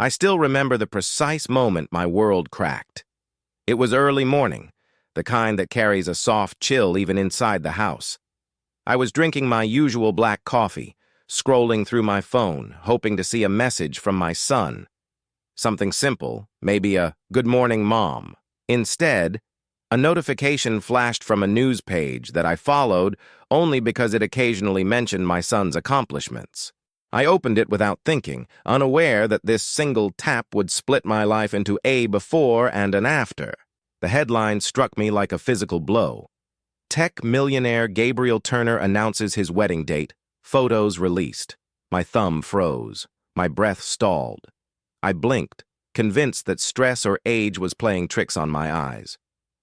I still remember the precise moment my world cracked. It was early morning, the kind that carries a soft chill even inside the house. I was drinking my usual black coffee, scrolling through my phone, hoping to see a message from my son. Something simple, maybe a "Good morning, Mom." Instead, a notification flashed from a news page that I followed only because it occasionally mentioned my son's accomplishments. I opened it without thinking, unaware that this single tap would split my life into a before and an after. The headline struck me like a physical blow. Tech millionaire Gabriel Turner announces his wedding date. Photos released. My thumb froze. My breath stalled. I blinked, convinced that stress or age was playing tricks on my eyes.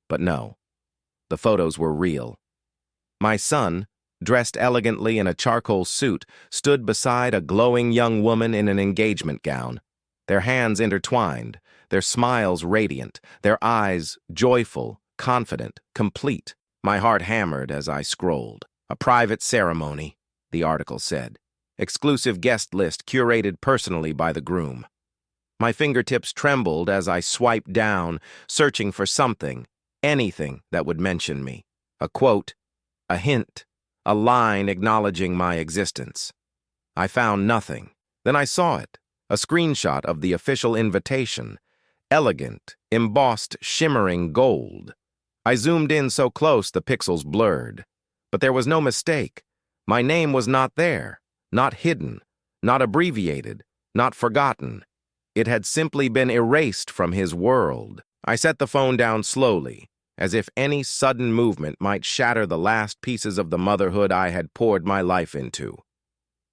But no, the photos were real. My son, dressed elegantly in a charcoal suit, stood beside a glowing young woman in an engagement gown. Their hands intertwined, their smiles radiant, their eyes joyful, confident, complete. My heart hammered as I scrolled. A private ceremony, the article said. Exclusive guest list curated personally by the groom. My fingertips trembled as I swiped down, searching for something, anything that would mention me. A quote, a hint, a line acknowledging my existence. I found nothing. Then I saw it, a screenshot of the official invitation, elegant, embossed, shimmering gold. I zoomed in so close the pixels blurred. But there was no mistake. My name was not there, not hidden, not abbreviated, not forgotten. It had simply been erased from his world. I set the phone down slowly, as if any sudden movement might shatter the last pieces of the motherhood I had poured my life into.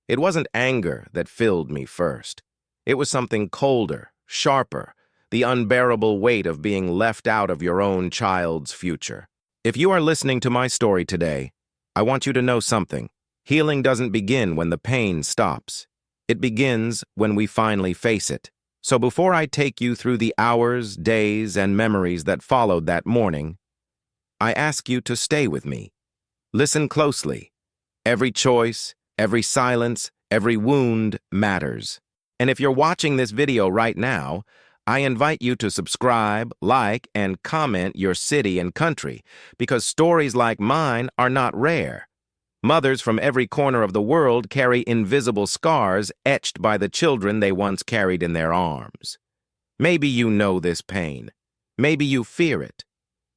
It wasn't anger that filled me first. It was something colder, sharper, the unbearable weight of being left out of your own child's future. If you are listening to my story today, I want you to know something. Healing doesn't begin when the pain stops. It begins when we finally face it. So before I take you through the hours, days, and memories that followed that morning, I ask you to stay with me. Listen closely. Every choice, every silence, every wound matters. And if you're watching this video right now, I invite you to subscribe, like, and comment your city and country, because stories like mine are not rare. Mothers from every corner of the world carry invisible scars etched by the children they once carried in their arms. Maybe you know this pain. Maybe you fear it.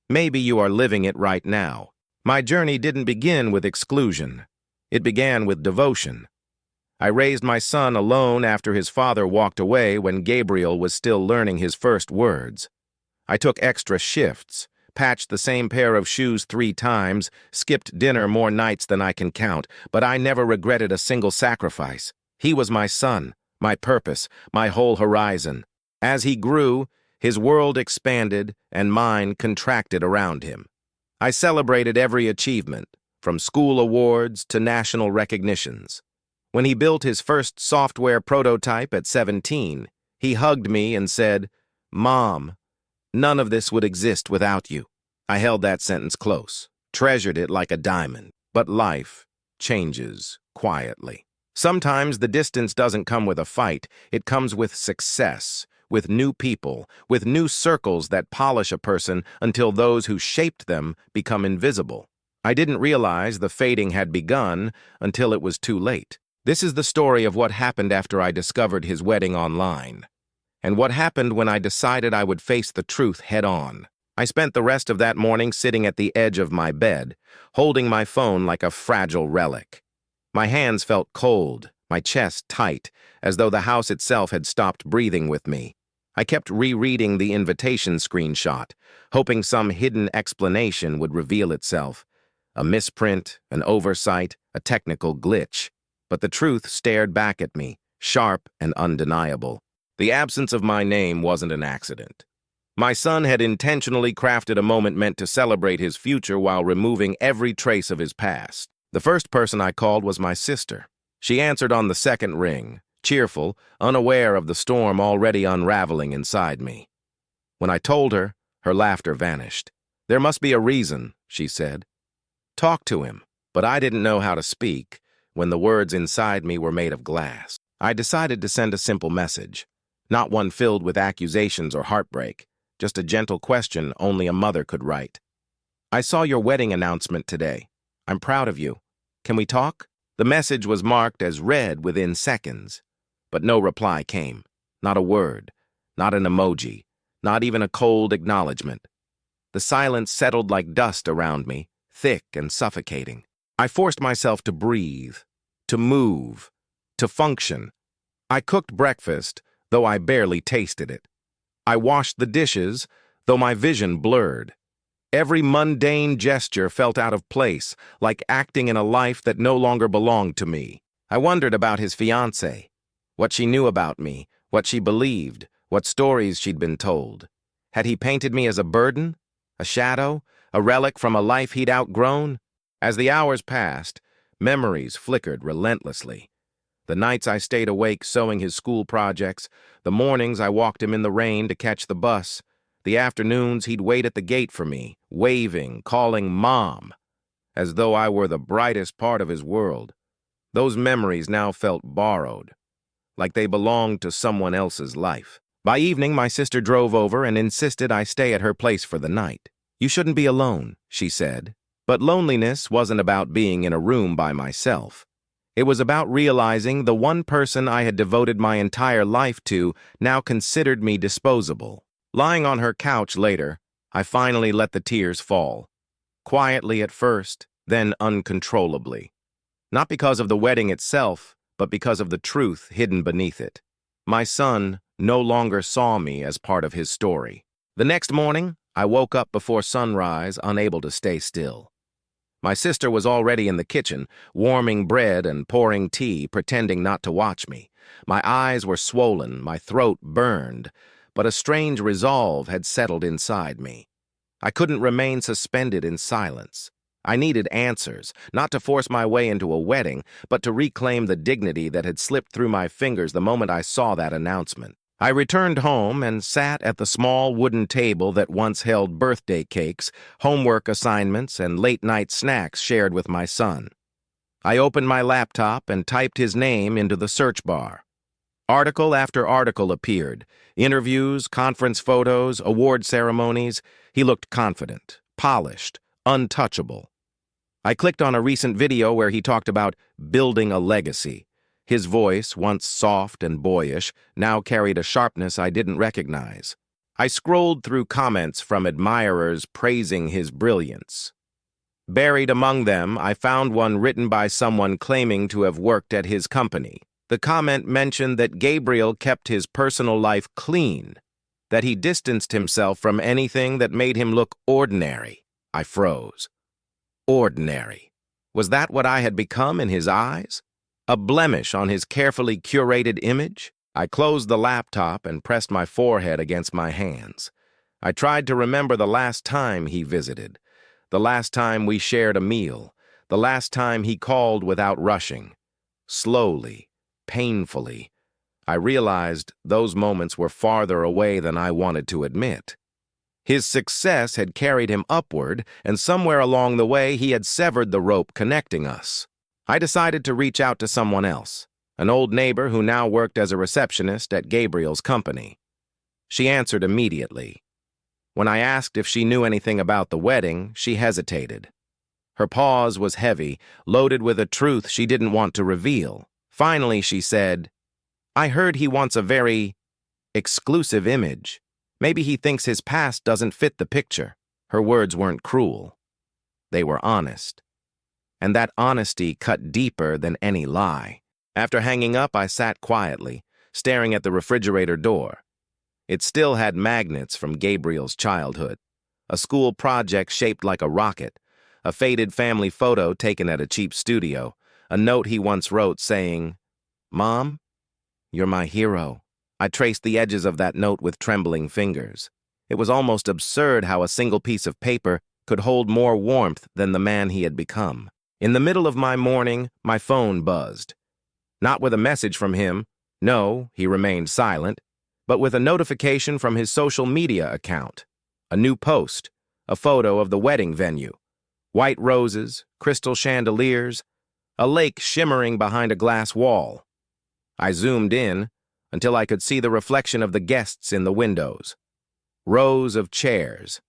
Maybe you are living it right now. My journey didn't begin with exclusion. It began with devotion. I raised my son alone after his father walked away when Gabriel was still learning his first words. I took extra shifts, patched the same pair of shoes 3 times, skipped dinner more nights than I can count, but I never regretted a single sacrifice. He was my son, my purpose, my whole horizon. As he grew, his world expanded and mine contracted around him. I celebrated every achievement, from school awards to national recognitions. When he built his first software prototype at 17, he hugged me and said, "Mom, none of this would exist without you." I held that sentence close, treasured it like a diamond. But life changes quietly. Sometimes the distance doesn't come with a fight. It comes with success, with new people, with new circles that polish a person until those who shaped them become invisible. I didn't realize the fading had begun until it was too late. This is the story of what happened after I discovered his wedding online, and what happened when I decided I would face the truth head-on. I spent the rest of that morning sitting at the edge of my bed, holding my phone like a fragile relic. My hands felt cold, my chest tight, as though the house itself had stopped breathing with me. I kept rereading the invitation screenshot, hoping some hidden explanation would reveal itself. A misprint, an oversight, a technical glitch. But the truth stared back at me, sharp and undeniable. The absence of my name wasn't an accident. My son had intentionally crafted a moment meant to celebrate his future while removing every trace of his past. The first person I called was my sister. She answered on the second ring, cheerful, unaware of the storm already unraveling inside me. When I told her, her laughter vanished. "There must be a reason," she said. "Talk to him." But I didn't know how to speak when the words inside me were made of glass. I decided to send a simple message. Not one filled with accusations or heartbreak, just a gentle question only a mother could write. "I saw your wedding announcement today. I'm proud of you. Can we talk?" The message was marked as read within seconds, but no reply came. Not a word, not an emoji, not even a cold acknowledgement. The silence settled like dust around me, thick and suffocating. I forced myself to breathe, to move, to function. I cooked breakfast, though I barely tasted it. I washed the dishes, though my vision blurred. Every mundane gesture felt out of place, like acting in a life that no longer belonged to me. I wondered about his fiancée, what she knew about me, what she believed, what stories she'd been told. Had he painted me as a burden, a shadow, a relic from a life he'd outgrown? As the hours passed, memories flickered relentlessly. The nights I stayed awake sewing his school projects, the mornings I walked him in the rain to catch the bus, the afternoons he'd wait at the gate for me, waving, calling Mom, as though I were the brightest part of his world. Those memories now felt borrowed, like they belonged to someone else's life. By evening, my sister drove over and insisted I stay at her place for the night. "You shouldn't be alone," she said. But loneliness wasn't about being in a room by myself. It was about realizing the one person I had devoted my entire life to now considered me disposable. Lying on her couch later, I finally let the tears fall. Quietly at first, then uncontrollably. Not because of the wedding itself, but because of the truth hidden beneath it. My son no longer saw me as part of his story. The next morning, I woke up before sunrise, unable to stay still. My sister was already in the kitchen, warming bread and pouring tea, pretending not to watch me. My eyes were swollen, my throat burned, but a strange resolve had settled inside me. I couldn't remain suspended in silence. I needed answers, not to force my way into a wedding, but to reclaim the dignity that had slipped through my fingers the moment I saw that announcement. I returned home and sat at the small wooden table that once held birthday cakes, homework assignments, and late-night snacks shared with my son. I opened my laptop and typed his name into the search bar. Article after article appeared. Interviews, conference photos, award ceremonies. He looked confident, polished, untouchable. I clicked on a recent video where he talked about building a legacy. His voice, once soft and boyish, now carried a sharpness I didn't recognize. I scrolled through comments from admirers praising his brilliance. Buried among them, I found one written by someone claiming to have worked at his company. The comment mentioned that Gabriel kept his personal life clean, that he distanced himself from anything that made him look ordinary. I froze. Ordinary. Was that what I had become in his eyes? A blemish on his carefully curated image? I closed the laptop and pressed my forehead against my hands. I tried to remember the last time he visited, the last time we shared a meal, the last time he called without rushing. Slowly, painfully, I realized those moments were farther away than I wanted to admit. His success had carried him upward, and somewhere along the way he had severed the rope connecting us. I decided to reach out to someone else, an old neighbor who now worked as a receptionist at Gabriel's company. She answered immediately. When I asked if she knew anything about the wedding, she hesitated. Her pause was heavy, loaded with a truth she didn't want to reveal. Finally, she said, "I heard he wants a very exclusive image. Maybe he thinks his past doesn't fit the picture." Her words weren't cruel. They were honest. And that honesty cut deeper than any lie. After hanging up, I sat quietly, staring at the refrigerator door. It still had magnets from Gabriel's childhood. A school project shaped like a rocket, a faded family photo taken at a cheap studio, a note he once wrote saying, "Mom, you're my hero." I traced the edges of that note with trembling fingers. It was almost absurd how a single piece of paper could hold more warmth than the man he had become. In the middle of my morning, my phone buzzed. Not with a message from him. No, he remained silent, but with a notification from his social media account. A new post, a photo of the wedding venue. White roses, crystal chandeliers, a lake shimmering behind a glass wall. I zoomed in, until I could see the reflection of the guests in the windows. Rows of chairs,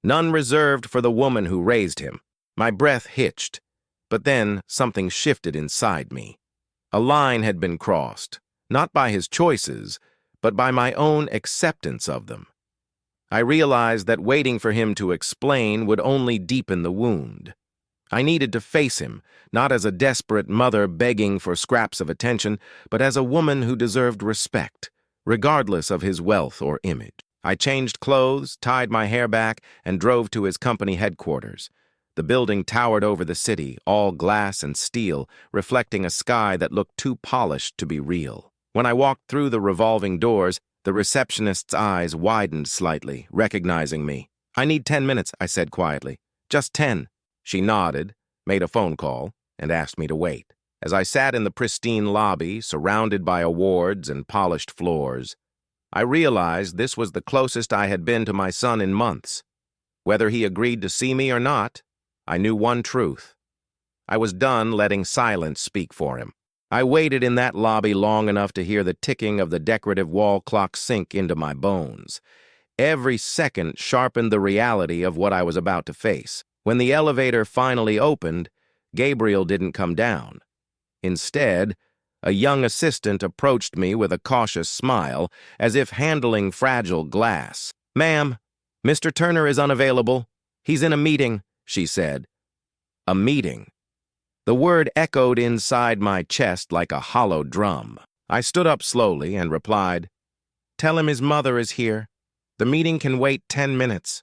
none reserved for the woman who raised him. My breath hitched, but then something shifted inside me. A line had been crossed, not by his choices, but by my own acceptance of them. I realized that waiting for him to explain would only deepen the wound. I needed to face him, not as a desperate mother begging for scraps of attention, but as a woman who deserved respect, regardless of his wealth or image. I changed clothes, tied my hair back, and drove to his company headquarters. The building towered over the city, all glass and steel, reflecting a sky that looked too polished to be real. When I walked through the revolving doors, the receptionist's eyes widened slightly, recognizing me. "I need 10 minutes," I said quietly. "Just 10. She nodded, made a phone call, and asked me to wait. As I sat in the pristine lobby, surrounded by awards and polished floors, I realized this was the closest I had been to my son in months. Whether he agreed to see me or not, I knew one truth. I was done letting silence speak for him. I waited in that lobby long enough to hear the ticking of the decorative wall clock sink into my bones. Every second sharpened the reality of what I was about to face. When the elevator finally opened, Gabriel didn't come down. Instead, a young assistant approached me with a cautious smile, as if handling fragile glass. "Ma'am, Mr. Turner is unavailable. He's in a meeting," she said. A meeting. The word echoed inside my chest like a hollow drum. I stood up slowly and replied, "Tell him his mother is here. The meeting can wait 10 minutes.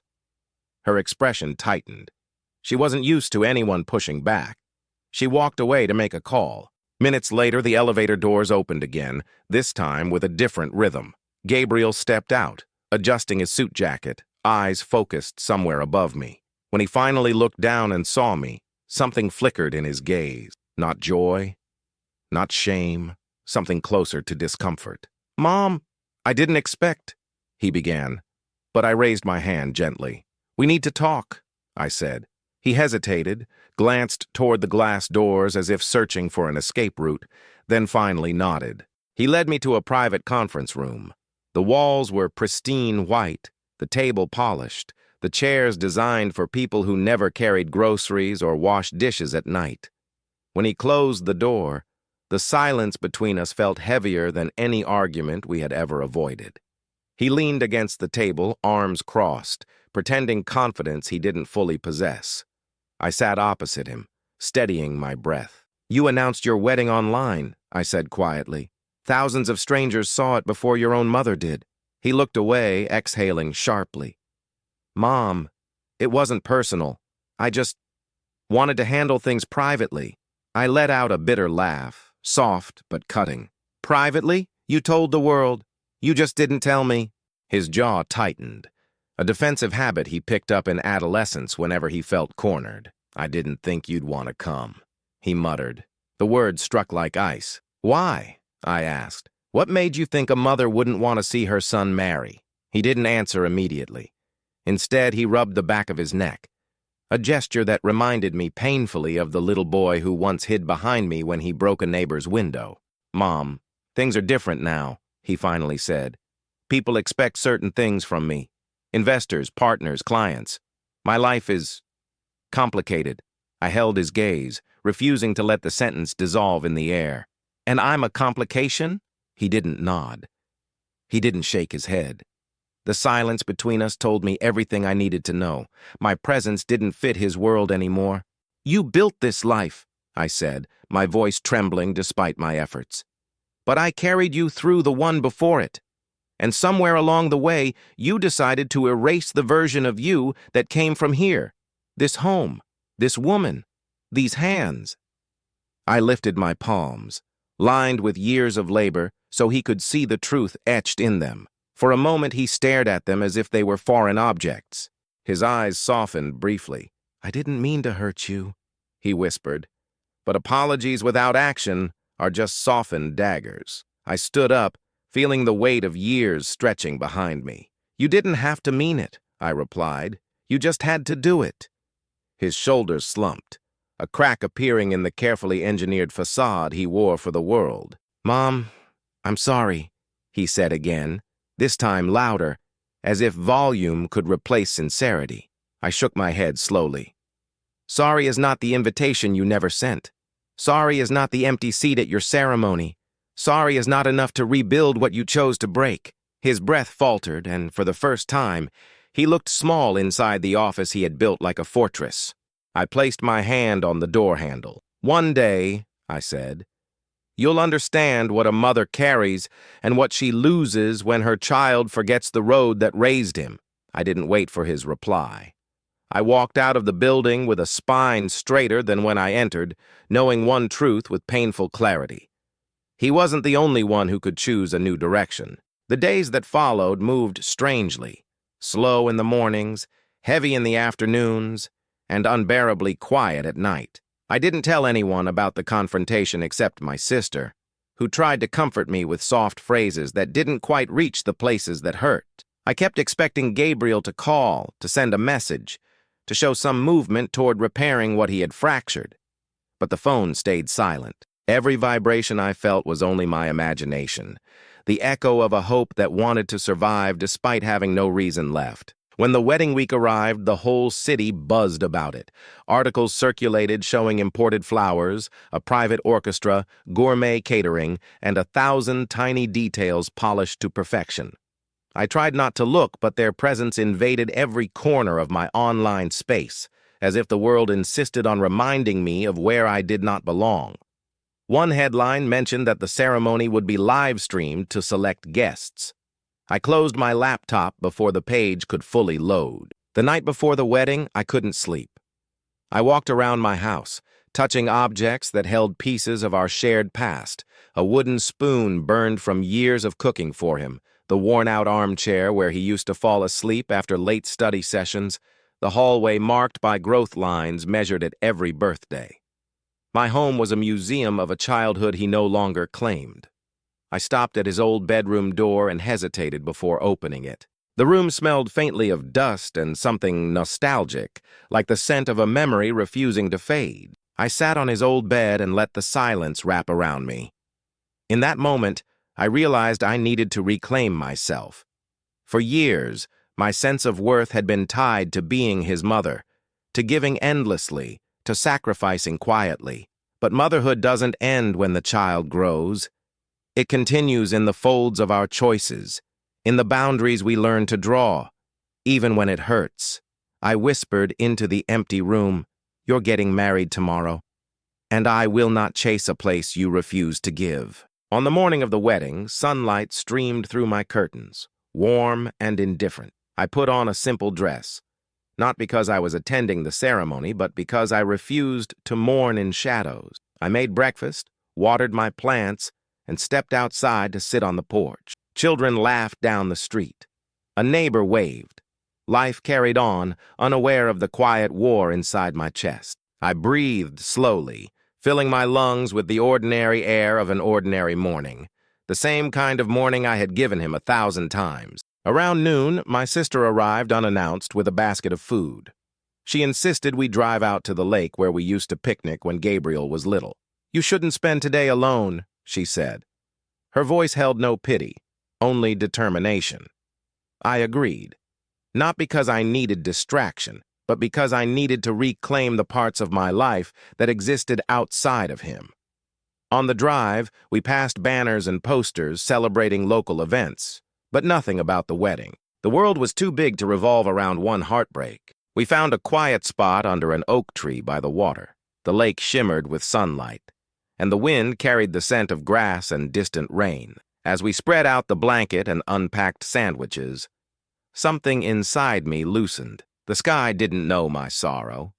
Her expression tightened. She wasn't used to anyone pushing back. She walked away to make a call. Minutes later, the elevator doors opened again, this time with a different rhythm. Gabriel stepped out, adjusting his suit jacket, eyes focused somewhere above me. When he finally looked down and saw me, something flickered in his gaze. Not joy, not shame, something closer to discomfort. "Mom, I didn't expect," he began, but I raised my hand gently. "We need to talk," I said. He hesitated, glanced toward the glass doors as if searching for an escape route, then finally nodded. He led me to a private conference room. The walls were pristine white, the table polished, the chairs designed for people who never carried groceries or washed dishes at night. When he closed the door, the silence between us felt heavier than any argument we had ever avoided. He leaned against the table, arms crossed, pretending confidence he didn't fully possess. I sat opposite him, steadying my breath. "You announced your wedding online," I said quietly. "Thousands of strangers saw it before your own mother did." He looked away, exhaling sharply. "Mom, it wasn't personal. I just wanted to handle things privately." I let out a bitter laugh, soft but cutting. "Privately? You told the world. You just didn't tell me." His jaw tightened, a defensive habit he picked up in adolescence whenever he felt cornered. "I didn't think you'd want to come," he muttered. The words struck like ice. "Why?" I asked. "What made you think a mother wouldn't want to see her son marry?" He didn't answer immediately. Instead, he rubbed the back of his neck, a gesture that reminded me painfully of the little boy who once hid behind me when he broke a neighbor's window. "Mom, things are different now," he finally said. "People expect certain things from me. Investors, partners, clients. My life is complicated." I held his gaze, refusing to let the sentence dissolve in the air. "And I'm a complication?" He didn't nod. He didn't shake his head. The silence between us told me everything I needed to know. My presence didn't fit his world anymore. "You built this life," I said, my voice trembling despite my efforts. "But I carried you through the one before it. And somewhere along the way, you decided to erase the version of you that came from here. This home, this woman, these hands." I lifted my palms, lined with years of labor, so he could see the truth etched in them. For a moment, he stared at them as if they were foreign objects. His eyes softened briefly. "I didn't mean to hurt you," he whispered. "But apologies without action are just softened daggers." I stood up, feeling the weight of years stretching behind me. "You didn't have to mean it," I replied. "You just had to do it." His shoulders slumped, a crack appearing in the carefully engineered facade he wore for the world. "Mom, I'm sorry," he said again, this time louder, as if volume could replace sincerity. I shook my head slowly. Sorry is not the invitation you never sent. Sorry is not the empty seat at your ceremony. Sorry is not enough to rebuild what you chose to break. His breath faltered, and for the first time, he looked small inside the office he had built like a fortress. I placed my hand on the door handle. One day, I said, you'll understand what a mother carries and what she loses when her child forgets the road that raised him. I didn't wait for his reply. I walked out of the building with a spine straighter than when I entered, knowing one truth with painful clarity. He wasn't the only one who could choose a new direction. The days that followed moved strangely, slow in the mornings, heavy in the afternoons, and unbearably quiet at night. I didn't tell anyone about the confrontation except my sister, who tried to comfort me with soft phrases that didn't quite reach the places that hurt. I kept expecting Gabriel to call, to send a message, to show some movement toward repairing what he had fractured. But the phone stayed silent. Every vibration I felt was only my imagination, the echo of a hope that wanted to survive despite having no reason left. When the wedding week arrived, the whole city buzzed about it. Articles circulated showing imported flowers, a private orchestra, gourmet catering, and 1,000 tiny details polished to perfection. I tried not to look, but their presence invaded every corner of my online space, as if the world insisted on reminding me of where I did not belong. One headline mentioned that the ceremony would be live-streamed to select guests. I closed my laptop before the page could fully load. The night before the wedding, I couldn't sleep. I walked around my house, touching objects that held pieces of our shared past. A wooden spoon burned from years of cooking for him, the worn-out armchair where he used to fall asleep after late study sessions, the hallway marked by growth lines measured at every birthday. My home was a museum of a childhood he no longer claimed. I stopped at his old bedroom door and hesitated before opening it. The room smelled faintly of dust and something nostalgic, like the scent of a memory refusing to fade. I sat on his old bed and let the silence wrap around me. In that moment, I realized I needed to reclaim myself. For years, my sense of worth had been tied to being his mother, to giving endlessly, to sacrificing quietly. But motherhood doesn't end when the child grows. It continues in the folds of our choices, in the boundaries we learn to draw, even when it hurts. I whispered into the empty room, "You're getting married tomorrow, and I will not chase a place you refuse to give." On the morning of the wedding, sunlight streamed through my curtains, warm and indifferent. I put on a simple dress, not because I was attending the ceremony, but because I refused to mourn in shadows. I made breakfast, watered my plants, and stepped outside to sit on the porch. Children laughed down the street. A neighbor waved. Life carried on, unaware of the quiet war inside my chest. I breathed slowly, filling my lungs with the ordinary air of an ordinary morning, the same kind of morning I had given him 1,000 times. Around noon, my sister arrived unannounced with a basket of food. She insisted we drive out to the lake where we used to picnic when Gabriel was little. "You shouldn't spend today alone," she said. Her voice held no pity, only determination. I agreed, not because I needed distraction, but because I needed to reclaim the parts of my life that existed outside of him. On the drive, we passed banners and posters celebrating local events, but nothing about the wedding. The world was too big to revolve around one heartbreak. We found a quiet spot under an oak tree by the water. The lake shimmered with sunlight, and the wind carried the scent of grass and distant rain. As we spread out the blanket and unpacked sandwiches, something inside me loosened. The sky didn't know my sorrow.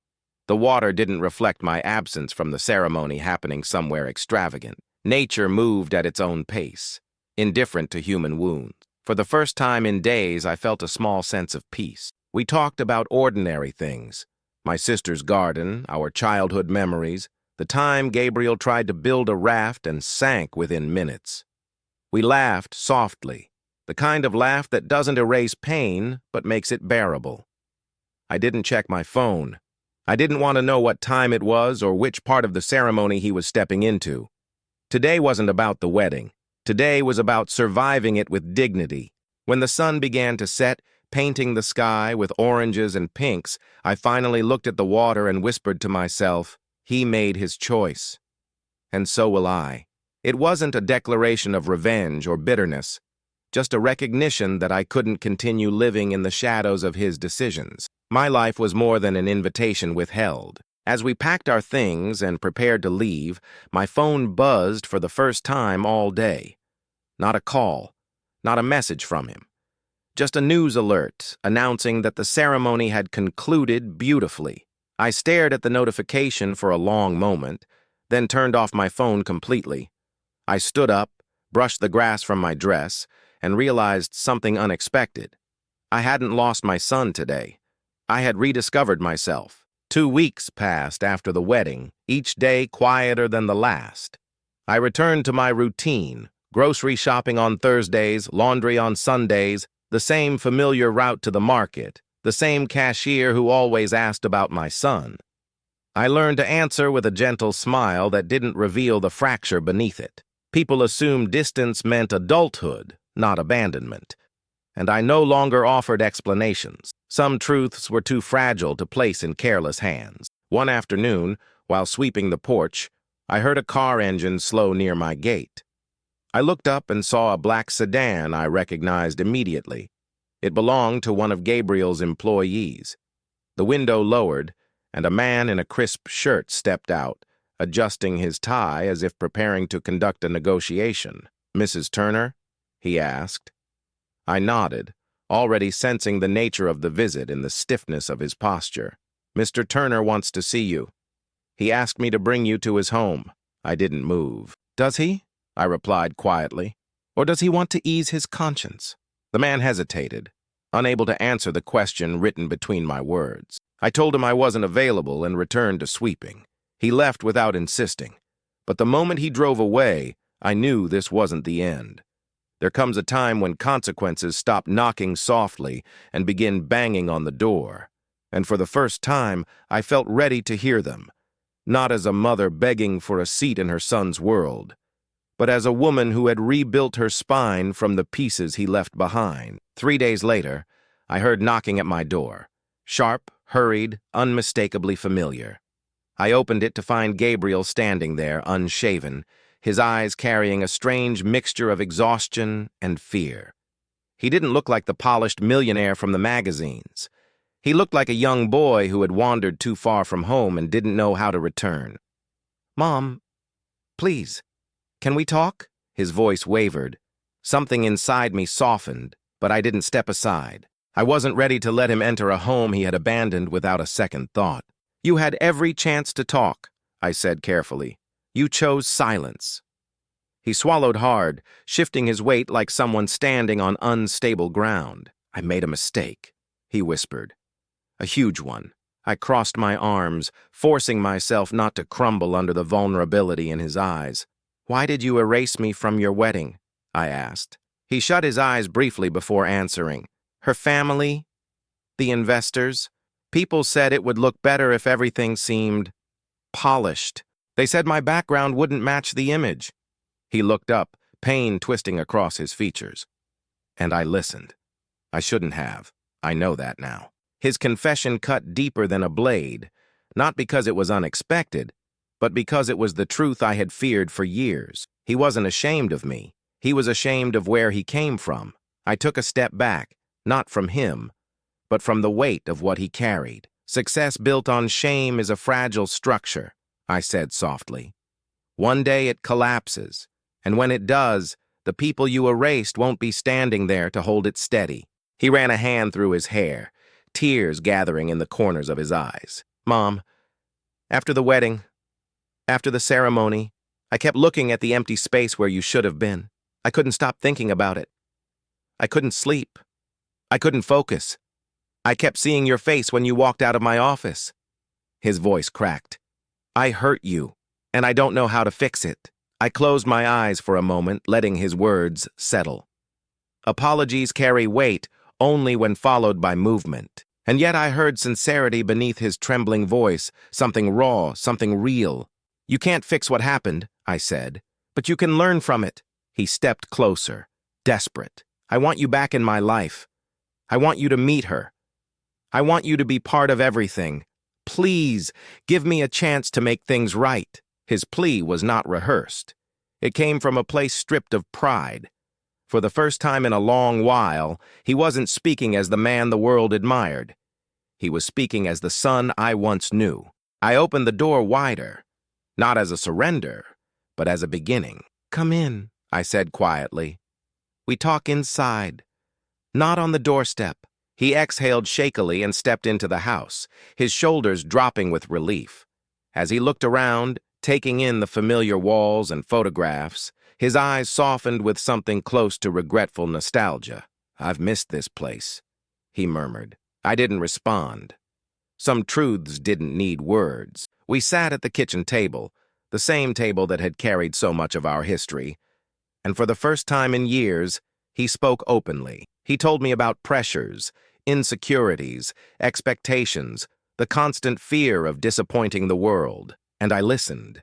The water didn't reflect my absence from the ceremony happening somewhere extravagant. Nature moved at its own pace, indifferent to human wounds. For the first time in days, I felt a small sense of peace. We talked about ordinary things, my sister's garden, our childhood memories, the time Gabriel tried to build a raft and sank within minutes. We laughed softly, the kind of laugh that doesn't erase pain, but makes it bearable. I didn't check my phone. I didn't want to know what time it was or which part of the ceremony he was stepping into. Today wasn't about the wedding. Today was about surviving it with dignity. When the sun began to set, painting the sky with oranges and pinks, I finally looked at the water and whispered to myself, he made his choice. And so will I. It wasn't a declaration of revenge or bitterness, just a recognition that I couldn't continue living in the shadows of his decisions. My life was more than an invitation withheld. As we packed our things and prepared to leave, my phone buzzed for the first time all day. Not a call, not a message from him. Just a news alert announcing that the ceremony had concluded beautifully. I stared at the notification for a long moment, then turned off my phone completely. I stood up, brushed the grass from my dress, and realized something unexpected. I hadn't lost my son today. I had rediscovered myself. 2 weeks passed after the wedding, each day quieter than the last. I returned to my routine, grocery shopping on Thursdays, laundry on Sundays, the same familiar route to the market, the same cashier who always asked about my son. I learned to answer with a gentle smile that didn't reveal the fracture beneath it. People assumed distance meant adulthood, not abandonment. And I no longer offered explanations. Some truths were too fragile to place in careless hands. One afternoon, while sweeping the porch, I heard a car engine slow near my gate. I looked up and saw a black sedan I recognized immediately. It belonged to one of Gabriel's employees. The window lowered, and a man in a crisp shirt stepped out, adjusting his tie as if preparing to conduct a negotiation. "Mrs. Turner?" he asked. I nodded, already sensing the nature of the visit in the stiffness of his posture. "Mr. Turner wants to see you. He asked me to bring you to his home." I didn't move. "Does he?" I replied quietly. "Or does he want to ease his conscience?" The man hesitated, unable to answer the question written between my words. I told him I wasn't available and returned to sweeping. He left without insisting. But the moment he drove away, I knew this wasn't the end. There comes a time when consequences stop knocking softly and begin banging on the door. And for the first time, I felt ready to hear them. Not as a mother begging for a seat in her son's world, but as a woman who had rebuilt her spine from the pieces he left behind. 3 days later, I heard knocking at my door. Sharp, hurried, unmistakably familiar. I opened it to find Gabriel standing there, unshaven, his eyes carrying a strange mixture of exhaustion and fear. He didn't look like the polished millionaire from the magazines. He looked like a young boy who had wandered too far from home and didn't know how to return. "Mom, please, can we talk?" His voice wavered. Something inside me softened, but I didn't step aside. I wasn't ready to let him enter a home he had abandoned without a second thought. "You had every chance to talk," I said carefully. "You chose silence." He swallowed hard, shifting his weight like someone standing on unstable ground. "I made a mistake," he whispered. "A huge one." I crossed my arms, forcing myself not to crumble under the vulnerability in his eyes. "Why did you erase me from your wedding?" I asked. He shut his eyes briefly before answering. "Her family? The investors? People said it would look better if everything seemed polished. They said my background wouldn't match the image." He looked up, pain twisting across his features. And I listened. I shouldn't have. I know that now. His confession cut deeper than a blade, not because it was unexpected, but because it was the truth I had feared for years. He wasn't ashamed of me. He was ashamed of where he came from. I took a step back, not from him, but from the weight of what he carried. "Success built on shame is a fragile structure," I said softly. "One day it collapses, and when it does, the people you erased won't be standing there to hold it steady." He ran a hand through his hair, tears gathering in the corners of his eyes. "Mom, after the wedding, after the ceremony, I kept looking at the empty space where you should have been. I couldn't stop thinking about it. I couldn't sleep. I couldn't focus. I kept seeing your face when you walked out of my office." His voice cracked. "I hurt you, and I don't know how to fix it." I closed my eyes for a moment, letting his words settle. Apologies carry weight only when followed by movement. And yet I heard sincerity beneath his trembling voice, something raw, something real. "You can't fix what happened," I said, "but you can learn from it." He stepped closer, desperate. "I want you back in my life. I want you to meet her. I want you to be part of everything. Please, give me a chance to make things right." His plea was not rehearsed. It came from a place stripped of pride. For the first time in a long while, he wasn't speaking as the man the world admired. He was speaking as the son I once knew. I opened the door wider, not as a surrender, but as a beginning. "Come in," I said quietly. "We talk inside, not on the doorstep." He exhaled shakily and stepped into the house, his shoulders dropping with relief. As he looked around, taking in the familiar walls and photographs, his eyes softened with something close to regretful nostalgia. "I've missed this place," he murmured. I didn't respond. Some truths didn't need words. We sat at the kitchen table, the same table that had carried so much of our history, and for the first time in years, he spoke openly. He told me about pressures, insecurities, expectations, the constant fear of disappointing the world, and I listened.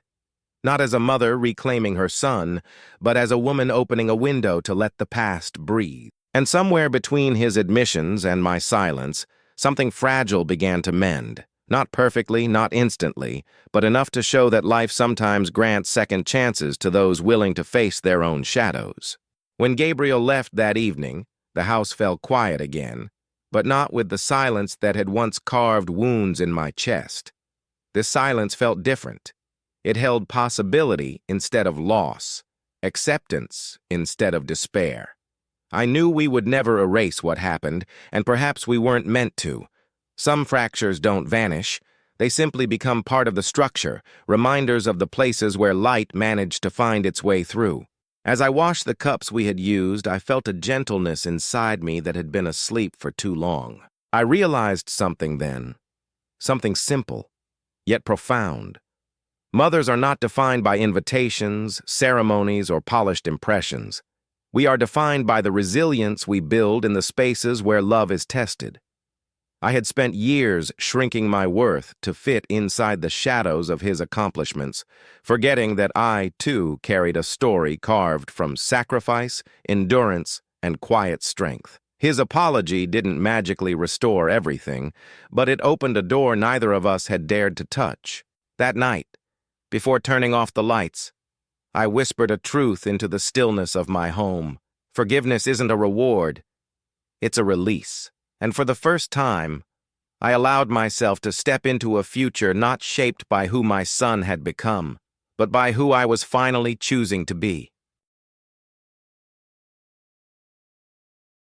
Not as a mother reclaiming her son, but as a woman opening a window to let the past breathe. And somewhere between his admissions and my silence, something fragile began to mend. Not perfectly, not instantly, but enough to show that life sometimes grants second chances to those willing to face their own shadows. When Gabriel left that evening, the house fell quiet again, but not with the silence that had once carved wounds in my chest. This silence felt different. It held possibility instead of loss, acceptance instead of despair. I knew we would never erase what happened, and perhaps we weren't meant to. Some fractures don't vanish. They simply become part of the structure, reminders of the places where light managed to find its way through. As I washed the cups we had used, I felt a gentleness inside me that had been asleep for too long. I realized something then, something simple, yet profound. Mothers are not defined by invitations, ceremonies, or polished impressions. We are defined by the resilience we build in the spaces where love is tested. I had spent years shrinking my worth to fit inside the shadows of his accomplishments, forgetting that I, too, carried a story carved from sacrifice, endurance, and quiet strength. His apology didn't magically restore everything, but it opened a door neither of us had dared to touch. That night, before turning off the lights, I whispered a truth into the stillness of my home. Forgiveness isn't a reward, it's a release. And for the first time, I allowed myself to step into a future not shaped by who my son had become, but by who I was finally choosing to be.